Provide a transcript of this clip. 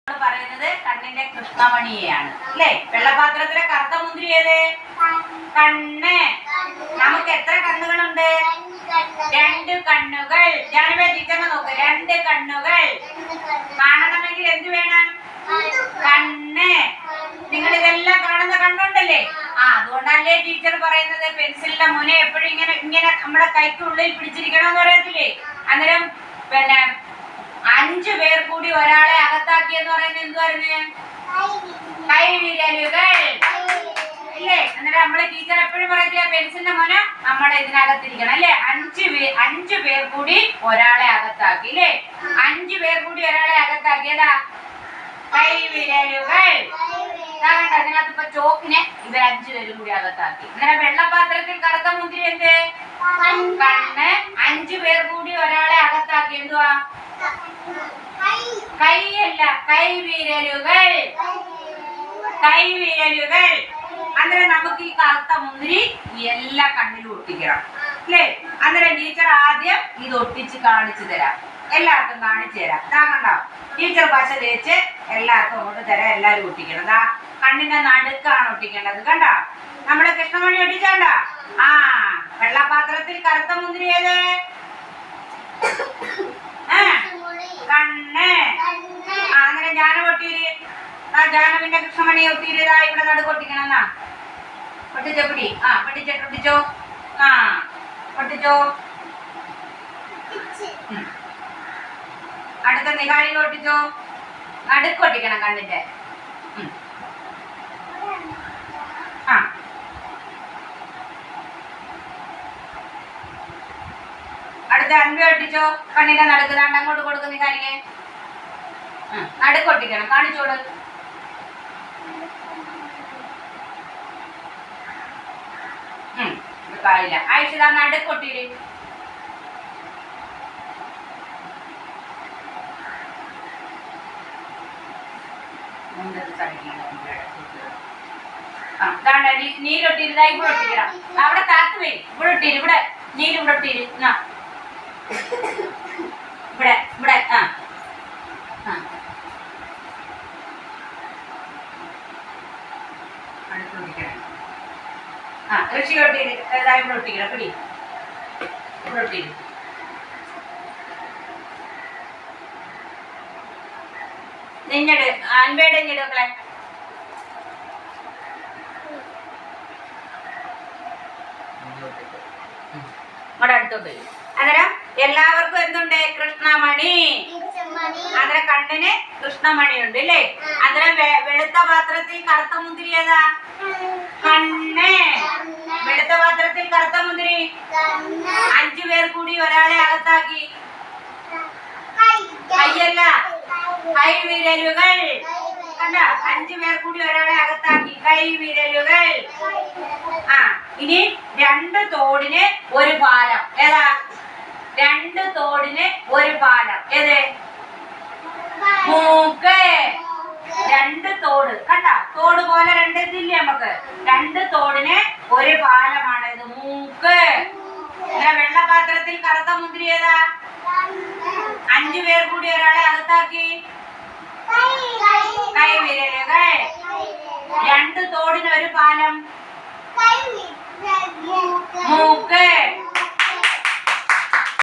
പറയുന്നത് കണ്ണിന്റെ കൃഷ്ണമണിയെയാണ് അല്ലേ? വെള്ളപാത്രത്തിലെ കറുത്ത മുന്തിരി ഏത്? കണ്ണ്. നമുക്ക് എത്ര കണ്ണുകളുണ്ട്? 2 കണ്ണുകൾ. ഞാനിവിടെ ടീച്ചറിനെ നോക്ക്. 2 കണ്ണുകൾ. കാണണമെങ്കിൽ എന്ത് വേണം? കണ്ണ്. നിങ്ങൾ ഇതെല്ലാം കാണുന്ന കണ്ണുണ്ടല്ലേ? അതുകൊണ്ടല്ലേ ടീച്ചർ പറയുന്നത് പെൻസിലിന്റെ മുന എപ്പോഴും ഇങ്ങനെ ഇങ്ങനെ നമ്മുടെ കൈക്കുള്ളിൽ പിടിച്ചിരിക്കണമെന്ന് പറയത്തില്ലേ? അന്നേരം പിന്നെ 5 പേർ കൂടി ഒരാളെ അകത്താക്കി എന്ന് പറയുന്നത് എന്തുവായിരുന്നു? കൈവിരലുകൾ ഇല്ലേ? അന്നേരം നമ്മളെ ടീച്ചർ എപ്പോഴും പറയത്തില്ല പെൻസിലിന്റെ മുന നമ്മുടെ ഇതിനകത്തിരിക്കണം അല്ലേ? 5 പേർ കൂടി ഒരാളെ അകത്താക്കി അല്ലേ? 5 പേർ കൂടി ഒരാളെ അകത്താക്കിയതാ കൈവിരലുകൾ. അതിനകത്ത് ഇപ്പൊ ചോക്കിനെ ഇവർ 5 പേരും കൂടി അകത്താക്കി. അങ്ങനെ വെള്ളപാത്രത്തിൽ കറുത്ത മുന്തിരി എന്ത്? കണ്ണ്. 5 പേർ കൂടി ഒരാളെ അകത്താക്കി. എന്തുവാ? കൈയല്ല, കൈവിരലുകൾ. കൈവിരലുകൾ. അന്നേരം നമുക്ക് ഈ കറുത്ത മുന്തിരി എല്ലാ കണ്ണിലും ഒട്ടിക്കണം അല്ലേ? അന്നേരം ടീച്ചർ ആദ്യം ഇത് ഒട്ടിച്ച് കാണിച്ചു തരാം. എല്ലാവർക്കും കാണിച്ചു തരാം. ഇതാ കണ്ടോ? ടീച്ചർ പശ തേച്ച് എല്ലാവർക്കും അങ്ങോട്ട് തരാം. എല്ലാവരും ഒട്ടിക്കണം. ഇതാ കണ്ണിന്റെ നടുക്കാണ് ഒട്ടിക്കേണ്ടത്. കണ്ടോ? നമ്മുടെ കൃഷ്ണമണി ഒട്ടിച്ചോണ്ട. വെള്ളപാത്രത്തിൽ കറുത്ത മുന്തിരി ഏത്? കണ്ണ്. അങ്ങനെ ജാനു ഒട്ടീര്. ജാനുവിന്റെ കൃഷ്ണമണി ഒട്ടീര്. ഇവിടെ നടുക്ക് ഒട്ടിക്കണം. എന്നാ ഒട്ടിച്ചോ. പിടി. ഒട്ടിച്ചോ. ഒട്ടിച്ചോ. അടുത്ത നിഹാരിക ഒട്ടിച്ചോ. നടുക്ക് ഒട്ടിക്കണം കണ്ണിന്റെ. അടുത്ത അൻപ ഒട്ടിച്ചോ. കണ്ണിന്റെ നടുക്ക്. ദാണ്ട് അങ്ങോട്ട് കൊടുക്കും നിഹാരികെ. നടുക്ക് ഒട്ടിക്കണം. കാണിച്ചോട്. കായില്ല. ആയിഷ നടുക്ക് ഒട്ടിയില്. നീരൊട്ടിരുതാ. ഇവിടെ ഒട്ടിക്കണം. അവിടെ താത്ത് വരും. ഇവിടെ ഒട്ടിര്. ഇവിടെ നീര് ഇവിടെ ഒട്ടിര്. ഇവിടെ ഇവിടെ അടുത്തൊട്ടിക്കണം. ഋഷി ഒട്ടിര്. ഇവിടെ ഒട്ടിക്കണം. പിടി. ഇവിടെ ഒട്ടിര്. നിഞ്ഞട് അൻപയുടെ ഞെടുക്കളെ. ഇവിടെ അടുത്തോട്ട് വരും. അന്നേരം എല്ലാവർക്കും എന്തുണ്ട്? കൃഷ്ണമണി. അന്നേരം കണ്ണിന് കൃഷ്ണമണി ഉണ്ട് അല്ലേ? അന്നേരം വെളുത്ത പാത്രത്തിൽ കറുത്ത മുന്തിരി ഏതാ? കണ്ണ്. വെളുത്ത പാത്രത്തിൽ കറുത്ത മുന്തിരി. 5 പേർ കൂടി ഒരാളെ അകത്താക്കി. കയ്യല്ല, കൈവിരലുകൾ. കണ്ട? 5 പേർ കൂടി ഒരാളെ അകത്താക്കി. കൈവിരലുകൾ. ഇനി 2 തോടിന് ഒരു പാലം. ഏതാ? 2 തോടിന് ഒരു പാലം. ഏത്? മൂക്ക്. 2 തോട്. കണ്ട? തോട് പോലെ 2 ഇതില്ലേ നമുക്ക്? 2 തോടിന് ഒരു പാലമാണ് ഇത്. മൂക്ക്. വെള്ളപാത്രത്തിൽ കറുത്ത മുന്തിരി ഏതാ? 5 പേർ കൂടി ഒരാളെ അകത്താക്കി. കൈവിരലുകൾ. 2 തോടിന് ഒരു പാലം. മൂക്ക്.